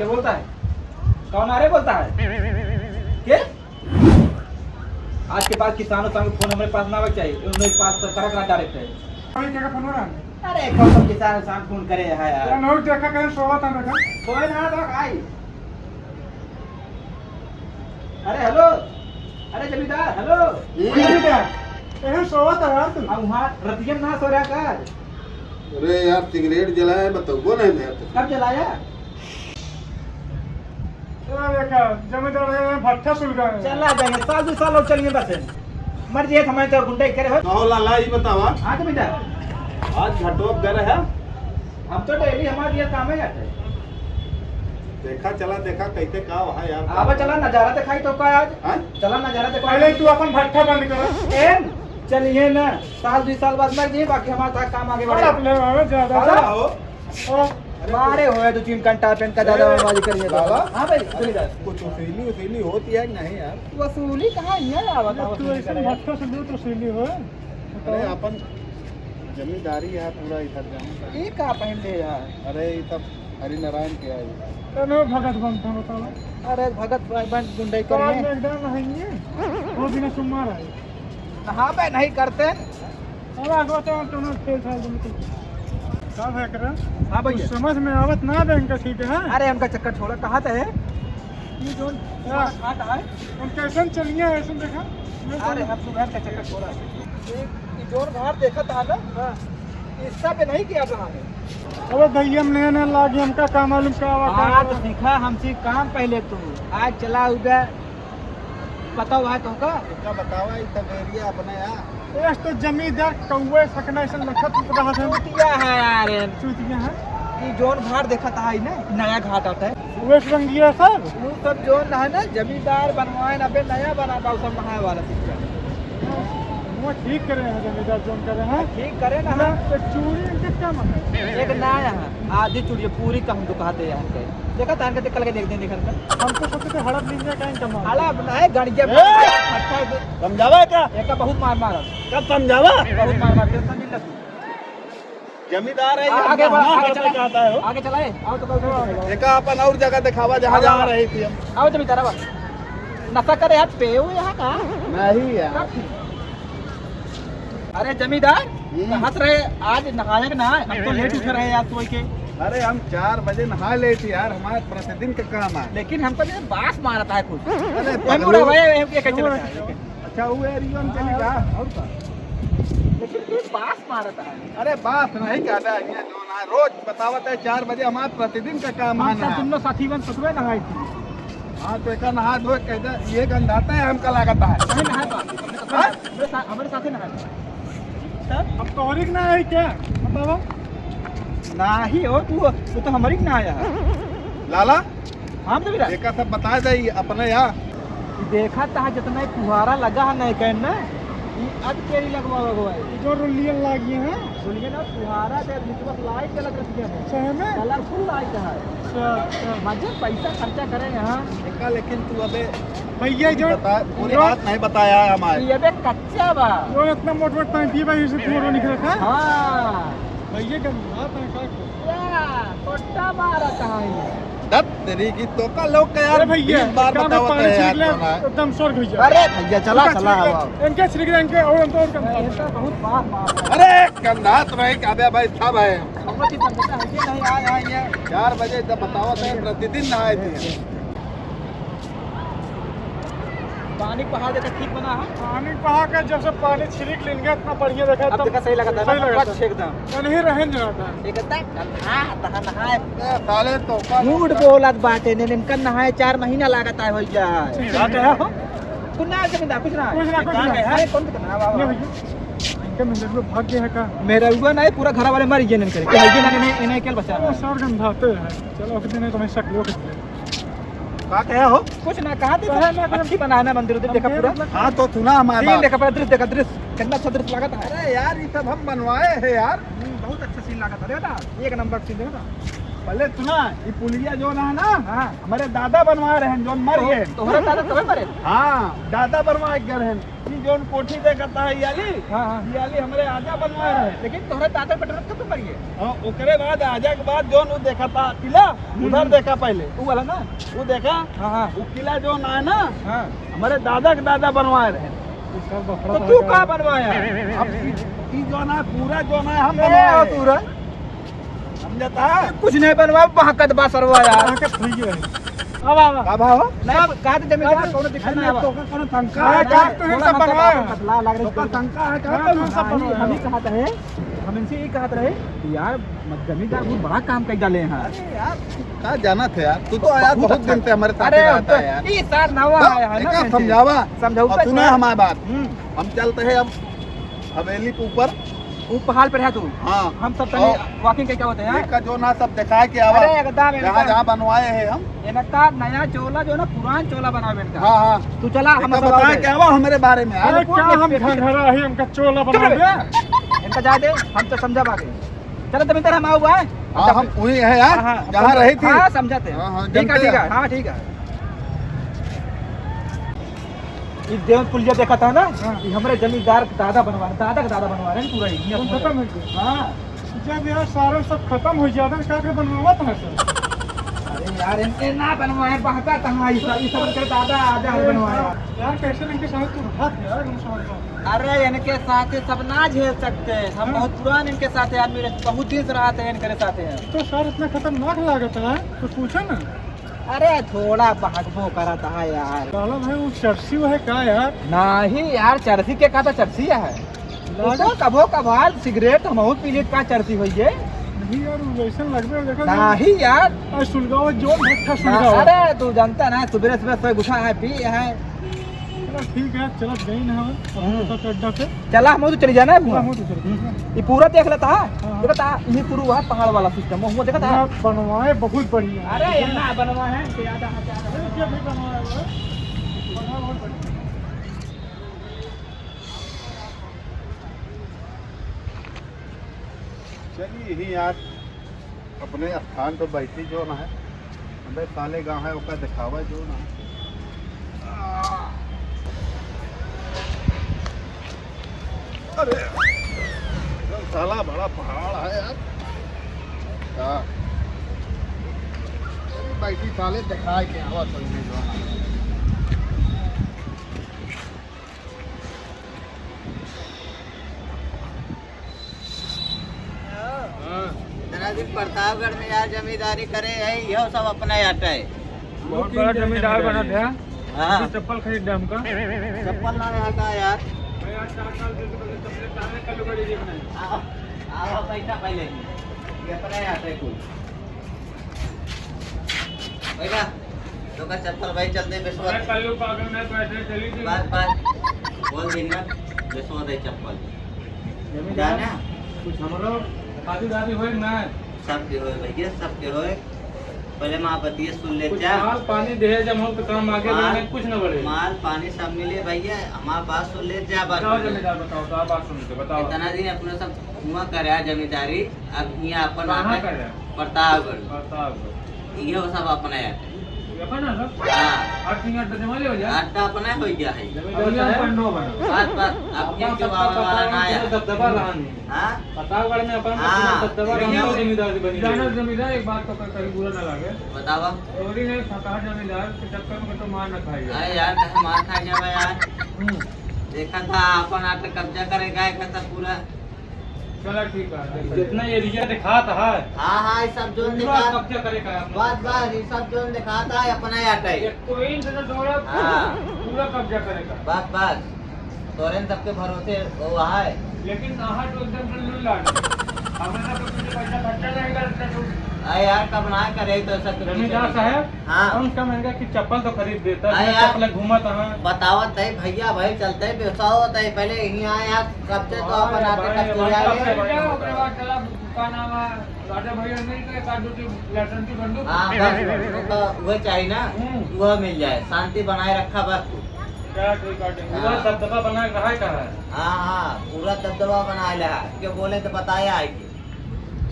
बोलता है? कौन आ रहे बोलता है? के? आज के बाद किसानों संग फोन हमारे पास ना आवे चाहिए। उनके पास तो करा डायरेक्ट है। कोई जगह फोन हो रहा है? अरे कौन सा किसान संग फोन करे है यार? यार नोट देखा कहीं सोवा था देखा? कोई ना तो आई। अरे हेलो, अरे जमींदार हेलो। जमींदार ये सोवा था यार तुम? अब वहाँ रतियम ना सो रहा कर। अरे यार सिगरेट जलाया बताओ नहीं मैं कब जलाया? यार देखा जमींदार ने भट्ठा सुलगा है। चला जाएंगे साल 2 साल और चलेंगे बस। मर जाए हमें तो गुंडे करे हो। कहो लाला ये बतावा हाँ जमींदार, आज घटोप गए है हम तो डेली हमारा ये काम है यार। देखा चला देखा कैसे का वहाँ यार आवा चला नजारा दिखाई तो का आज। हाँ? चला नजारा दिखाई। पहले तू अपन भट्ठा बंद कर। एम चलिए ना, साल 2 साल बाद मर जाइए, बाकी हमारा काम आगे बढ़ेगा। अपने में ज्यादा लाला, आओ मारे हुए 2-3 घंटा पेन का ज्यादा आवाज करिए। लाला? हाँ भाई जमींदार, कुछ उसीली होती है कि नहीं यार? वसूली कहाँ है यार? तू ऐसे भट्ठा से ले तो सीली हो। अरे अपन जमींदारी है पूरा इधर जाने ये कहाँ पहन ले यार? अरे ये सब हरि नारायण के है तने भगत बनता बताओ। अरे भगत बन गुंडे आज में करेंगे। एकदम नहाएंगे वो बिना सुमार है। हाँ भाई नहीं करते। अब आगो तो तुम खेल था क्या है कर? हाँ भैया, समझ में आवत ना बैंक का ठीक है। अरे उनका चक्कर छोड़ा, कहाँ था है ये जो हाँ। घाट है? हम कैसे चलिए ऐसे देखा? अरे हम तो घर का चक्कर छोड़ा। ये जोर घाट देखा था ना, इसका पे नहीं किया था हमें। अब भैया हमने ना लागी हमका काम मालूम का हाँ तो सीखा हमसे काम पहले तू। आज चला उधर पता हुआ है तो का? इसका बतावा ये सब एरिया अपने यहाँ एक तो जमींदार कौवे सकना ऐसा लखत रहा था। चूतिया है यार। चूतिया है ये जोन घाट देखा था ही ना, नया घाट आता है वेस्ट रंगिया सर। वो सब जोन है ना, जमींदार बनवाए ना, नया बना पाओ सब नहाए वाला चीज। वो ठीक करे हैं जमींदार जोन करे हैं। ठीक करे ना। ना तो चूड़ी इनके क्या मन है? एक नया है, आधी चूड़ी पूरी कम दुकाते यार के। देखा तान के कल के देखते हैं निकल कर। हमको सोचे थे हड़प लीजिए कहीं कमा। हाला बनाए गणिया समझावा क्या? एक बहुत मार मारा, कब समझावा? बहुत मार मार टेंशन नहीं लगी। जमींदार है आगे बढ़, आगे चला चला। चाहता है आगे चलाए आओ तो कल देखा अपन और जगह दिखावा जहाँ जा रही थी हम आओ जमींदार अब नशा करे यार पे हुए यहाँ का। नहीं यार अरे जमींदार हंस रहे आज नहाए ना, हम तो लेट उठ रहे हैं आज सोई के। अरे हम 4 बजे नहा लेते यार, हमारे प्रतिदिन का काम है। लेकिन हमको जो बास मारता है कुछ। अरे हम उड़े हुए हैं, ये कैसे लगता है? अच्छा वो एरिया में चलेगा और का? लेकिन ये बास मारता है। अरे बात नहीं कहता है ये जो ना रोज बतावत है 4 बजे हमारे प्रतिदिन का काम है ना। तुम लोग साथी बन ससुरे नहाई थी। हाँ तो एक नहा धो कहते ये गंधाता है हमका लागता है। नहीं नहाए पा हमारे साथ ही नहाए सर। अब तो ना है क्या बताओ? नाही हो तू तो हमारी ना आया है। लाला हम तो भी एक सब बता दे अपने यहाँ देखा था जितना फुहारा लगा है नहीं कहना अब केरी लगवा हुआ है जो रुलियन लागी है सुनिए ना, फुहारा दे बस लाइट के लग रही है, सही में। कलरफुल लाइट है। मजे पैसा खर्चा करें यहाँ। देखा लेकिन तू अबे भैया जो पूरी बात नहीं बताया है हमारे। ये बे कच्चा बा। वो इतना मोट मोट पाइप भाई से थोड़ा निकला था। हाँ भैया गंदा था कोट्टा मारा कहाँ है? दत तेरी की तो का लोग का यार भैया 20 बार काम में बतावत पानी है छिड़क ले यार कौन है? एकदम स्वर्ग भैया। अरे भैया चला चला इनके छिड़क दे इनके और हम तो और कम ऐसा बहुत बार मार अरे गंधात रहे काबे भाई सब है। समझ ही पड़ता है कि नहीं आया ये 4 बजे जब बतावत है प्रतिदिन नहाए थे। पानी पहाड़ जैसा ठीक बना है। पानी पहा के जब से पानी छिड़क लेंगे इतना बढ़िया देखा अब देखा सही लगा था सही ना, लगा स्वच्छ एकदम। था नहीं रहन जरा था। एक नहाए साले तो का झूठ बोलत बाटे ने इनका नहाए 4 महीना लागत है भैया। क्या कहा हो? कुछ ना जमींदार कुछ ना कुछ ना, कुछ ना। है कौन कितना ये बाबा भैया इनके मंदिर में भाग्य है का मेरा हुआ नहीं, पूरा घर वाले मर गए इनके के है ना, इन्हें क्या बचा वो सर गंधाते हैं। चलो कितने नहीं तुम्हें शक लो का कहे हो? कुछ ना कहा थे अच्छी बनाना मंदिर उधर देखा पूरा हाँ तो सुना हमारे सीन देखा पूरा दृश्य देखा दृश्य कितना अच्छा दृश्य लगा था। अरे यार ये सब हम बनवाए हैं यार। बहुत अच्छा सीन लगा था, देखा था एक नंबर सीन देखा था। पहले सुना ये पुलिया जो है ना हाँ हमारे दादा बनवा रहे हैं जो मर गए तुम्हारे दादा तुम्हें मरे हाँ दादा बनवा के रहे हैं ये जो कोठी देखता है याली हाँ हाँ याली हमारे आजा बनवा रहे हैं लेकिन तुम्हारे दादा पटना कब मर गए और ओकरे बाद आजा के बाद जो वो देखा था किला उधर देखा पहले वो वाला ना वो देखा हाँ हाँ वो किला जो ना है ना हाँ हमारे दादा के दादा बनवा रहे हैं तो तू कहाँ बनवाया अब ये जो ना पूरा जो ना हम ए, बनवाए तू रे समझता है कुछ नहीं बनवा वहाँ कदबा सरवा यार अब आवा का भाव नहीं कहा तो जमींदार कोनो दिक्कत नहीं आवा कोनो शंका है क्या तो हम सब बनवाए बतला लग तो रहा शंका है हाँ, तो हम सब बनवाए हम ही कहा था हम इनसे ये कहा रहे कि यार जमींदार बहुत बड़ा काम कर डाले हैं अरे यार कहाँ जाना था यार तू तो आया बहुत दिन से हमारे साथ अरे रहता है यार ये सार नवा आया है ना समझावा समझाऊ अब सुना हमारी बात हम चलते हैं अब हवेली के ऊपर वो पहाड़ पर है तू हाँ हम सब पहले वॉकिंग क्या होते हैं का जो ना सब दिखा के आवा अरे एकदम जहाँ जहाँ बनवाए हैं हम इनका नया चोला जो ना पुरान चोला बना इनका हाँ हाँ तू चला हम सब बताया क्या हुआ हमारे बारे में यार अरे क्या हम घरा ही हमका चोला बना दे इनका जा दे हम तो समझा बाकी चलो जमींदार हम आओ हुआ है हाँ हम वही है यार जहाँ रही थी हाँ समझाते हाँ, हाँ, हैं ठीक है जानते ठीक है हैं। हाँ ठीक है ये देव पुलिया देखा था ना ये हमारे जमींदार के दादा बनवा रहे दादा का दादा बनवा रहे हैं पूरा ही हम खत्म हो गए हाँ जब यार सारा सब खत्म हो जाता है क्या बनवावा था सर अरे यार इनके ना बनवाए बहका कहाँ ये सब के दादा आजा बनवाया यार कैसे इनके साथ तू भाग यार हम समझ अरे इनके साथ सब ना झेल सकते हम बहुत पुरान इनके साथ आदमी रहे बहुत दिन से रहते हैं इनके साथ हैं तो सर इतना खतरनाक लागत है तो पूछा ना अरे थोड़ा बहकबो करता है यार काला भाई वो चर्सी है क्या यार नहीं यार चरसी के का तो चरसी है तो कभो कभार सिगरेट हम पी लेट का चरसी हुई है नहीं यार वो वैसा लगता है देखा नहीं यार आज सुलगाव जो भट्ठा सुलगाव अरे तू जानता ना सुबह सुबह सोए गुठा है पी है चलो ठीक है चलो गई ना हम अड्डा पे चला हम तो चली जाना है हम तो चल ये पूरा देख लेता है हाँ। देखता है ये पूरा हुआ पहाड़ वाला सिस्टम वो देखता है बनवाए बहुत बढ़िया अरे यहाँ बनवा है ज्यादा क्या भी बनवाया हुआ है? बनवा बहुत बढ़िया। चलिए यही यार अपने स्थान पर बैठी जो ना है हमें साले गाँव है उसका दिखावा जो ना है अरे साला बड़ा पहाड़ है यार हाँ बैठी साले दिखा के आवा चलने जो ना इतना दिन प्रतापगढ़ में यार जमींदारी करे है यह सब अपना आटा है बहुत बड़ा जमींदार बना था हाँ चप्पल खरीद हमका चप्पल ना रहा का यार आओ आओ पैसा पहले ये अपना आटा है कुल पैसा तो का चप्पल भाई चलते बेसवा बात बात बोल दिन मत बेसवा दे चप्पल जाना कुछ हमरो खातिरदारी होए ना सबके होए भैया सबके होए पहले माँ बतिए सुन ले जा माल पानी दे जब हम काम आगे बढ़ने कुछ न बढ़े माल पानी सब मिले भैया हमारा बात सुन ले जा बात बताओ जमींदार बताओ तो आप बात सुन के बताओ इतना दिन अपने सब हुआ करे जमींदारी अब यहाँ अपन कहाँ आता करे? है प्रतापगढ़ बताओ ये सब अपने है अपन ना सर हाँ 8 मिनट जमा ले हो जाए आटा अपना हो गया है जमींदारी अपन नो बना बात बात अब ये जो आने वाला ना आया दबदबा रहा नहीं हाँ प्रतापगढ़ में अपन हाँ, दबदबा यही हो। जमींदार बनी जाना जमींदार एक बात तो कहीं बुरा ना लगे बतावा चोरी नहीं फटा जमींदार के चक्कर में तो मार न खाएगा अरे यार कहे मार खा जावे यार देखा था अपन आटा कब्जा करेगा एक था पूरा चला ठीक है जितना एरिया दिखाता है हाँ हाँ ये सब जोन पूरा दिखा कब्जा करेगा अपना। बात बात ये सब जोन दिखाता है अपना आटा है एक तो इन से थोड़ा हाँ। पूरा कब्जा करेगा बस बस तोरेन सबके भरोसे वो है लेकिन आहा तो एकदम से नहीं लागे हमें तो कुछ पैसा खर्चा नहीं करता तो अरे यार कब ना करे तो ऐसा कुछ जमींदार साहब हाँ कम से कम महंगा की चप्पल तो खरीद देता अरे है यार। चप्पल घूमत है बतावत है भैया भाई चलते है व्यवसाय होता है पहले यहाँ यार कब्जे तो अपन आटे कब्जे चला का नाम है राजा भैया नहीं तो एक आध दो लैसन की बंदूक हाँ बस तो वह चाहिए ना वह मिल जाए शांति बनाए रखा बस तू क्या ठीक है पूरा दबदबा बना रहा है कहा है हाँ हाँ पूरा दबदबा बनाए रहा क्यों बोले तो बताया है कि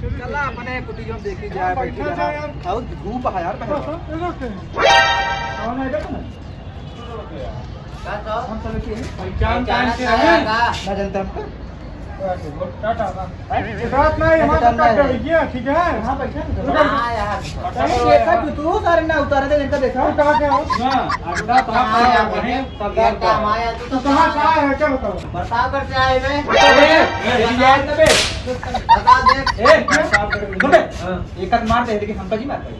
चला अपने कुटी हम देखी जाए बैठी बैठा जाए यार। और धूप है यार कौन है देखो ना का तो हम सब की पहचान पहचान के का रहे का ना जानते हमको टाटा रात में हमारा काट गया ठीक है हां बैठा हां यार कहीं देखा तू सारे ना उतारे थे इनका देखा कहाँ के हो ना अड्डा तो आप आया बने ये सरदार का काम आया तू तू तो कहाँ से आया है क्या बताओ बता कर से आए बे बता दे एक हाथ मार दे लेकिन हमका जी मार दे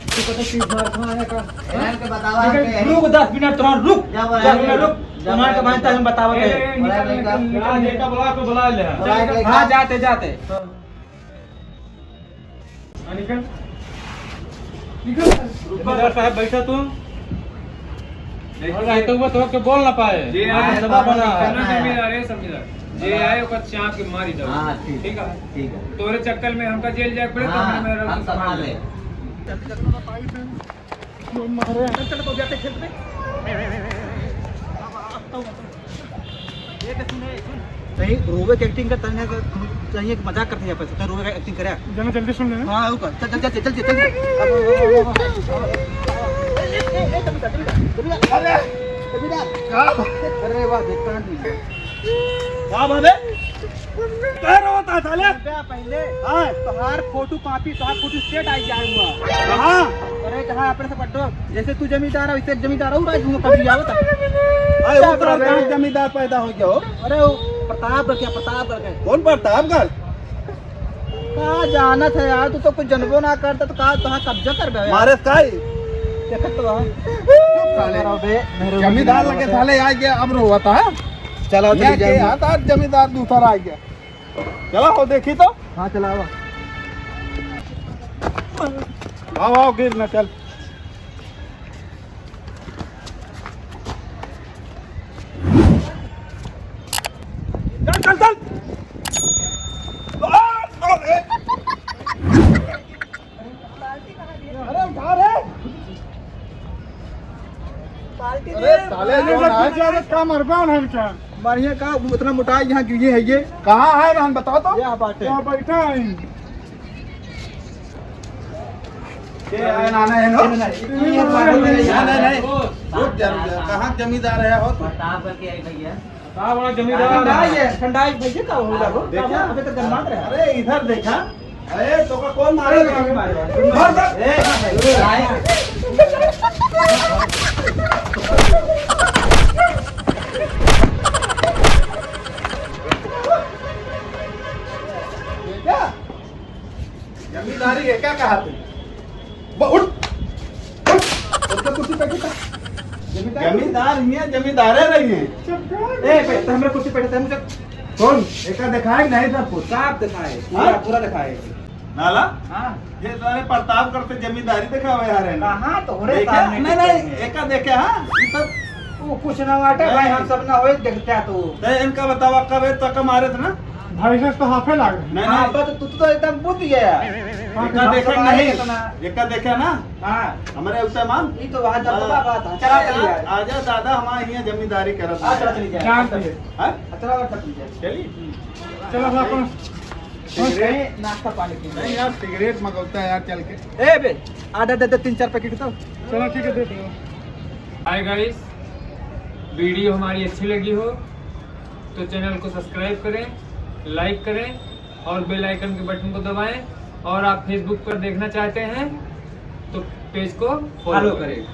तू कहते चीज मार कहां है का एलान के बतावा के रुक 10 मिनट तुम रुक जा 10 मिनट रुक तुम्हारे तो मानता हम बतावत है निकल बुला को बुला ले हां जाते जाते निकल निकल जमींदार साहब बैठा तुम रहते हुए तो के बोल ना पाए जे हाँ, आए दबा बना जमींदार है समझदार जे आए ओकर चाप के मारी दो हां ठीक ठीक है ठीक है तोरे चक्कर में हमका जेल जाए पड़े तो हाँ, मेरा हम संभाल ले चल तो जाते खेत में नहीं रोवे की एक्टिंग करता है चाहिए मजाक करते हैं पैसे रोवे का एक्टिंग करे जाना जल्दी सुन लेना हाँ रुक चल चल चल चल अरे वाह देखता नहीं क्या बात है पैर होता था ले पहले हाँ तोहार फोटो कॉपी तोहार फोटो स्टेट आई जाए हुआ कहाँ अरे जहाँ अपने से पट्टो जैसे तू जमींदार है वैसे जमींदार हूँ राज हूँ कभी आवत अरे उतना कहाँ जमींदार पैदा हो गया हो अरे वो प्रतापगढ़ क्या प्रतापगढ़ के कौन प्रतापगढ़ कहाँ जानत है यार तू तो कुछ जनबो ना करता तो कहाँ तोहार कब्जा कर बे मारे काई देखत तो जमींदार लगे साले आ गया अब रोता है चलो यहाँ के आता जमींदार दूसरा आ गया चलो हो देखी तो हाँ चलावा आओ आओ गिर ना चल चल चल चल अरे उठा रे अरे साले जो है ज्यादा काम अरबान है क्या बढ़िया का उतना मोटा यहाँ ये है ये कहाँ है रहन बताओ तो यहाँ बाटे यहाँ बैठा है आना है नो नहीं नहीं रुक जा कहाँ जमींदार है हो तो प्रताप करके आई भैया कहाँ बड़ा जमींदार ठंडाई है ठंडाई भैया का होगा वो देखा? अबे तक गरमात रहा अरे इधर देखा अरे तो का कौन मारेगा जमींदारी है क्या कहा तू उठ कुर्सी पे जमींदार ही जमींदार रही है ए पे तो हमरे कुर्सी पे मुझे कौन एक दिखाए नहीं सब कुछ साफ दिखाए हाँ? पूरा दिखाए नाला हाँ ये सारे प्रताप करते जमींदारी दिखावे यार है ना कहाँ तो हो रे देखा नहीं नहीं एका देखे हाँ ये सब तू कुछ ना वाटे भाई हम सब ना होए देखता तू ते इनका बतावा कब है तो कब मारे थे ना भाई से तो हाफे लाग रहे नहीं हाँ नहीं बस तू तो एकदम बुद्ध गया एका देखे नहीं एका देखे ना हाँ हमारे उससे मान ये तो वहाँ जब बात था चला चली जाए आजा दादा हमारे यहाँ जमींदारी करत आ चला चली जाए जानते हैं हाँ? चला और चली जाए चली चलो अपन सिगरेट नाश्ता पानी की नहीं यार सिगरेट मंगौता है यार चल के ए बे आधा दे 3-4 पैकेट तो चलो ठीक है दे दो हाय गाइस वीडियो हमारी अच्छी लगी हो तो चैनल को सब्सक्राइब करें लाइक करें और बेल आइकन के बटन को दबाएं और आप फेसबुक पर देखना चाहते हैं तो पेज को फॉलो करें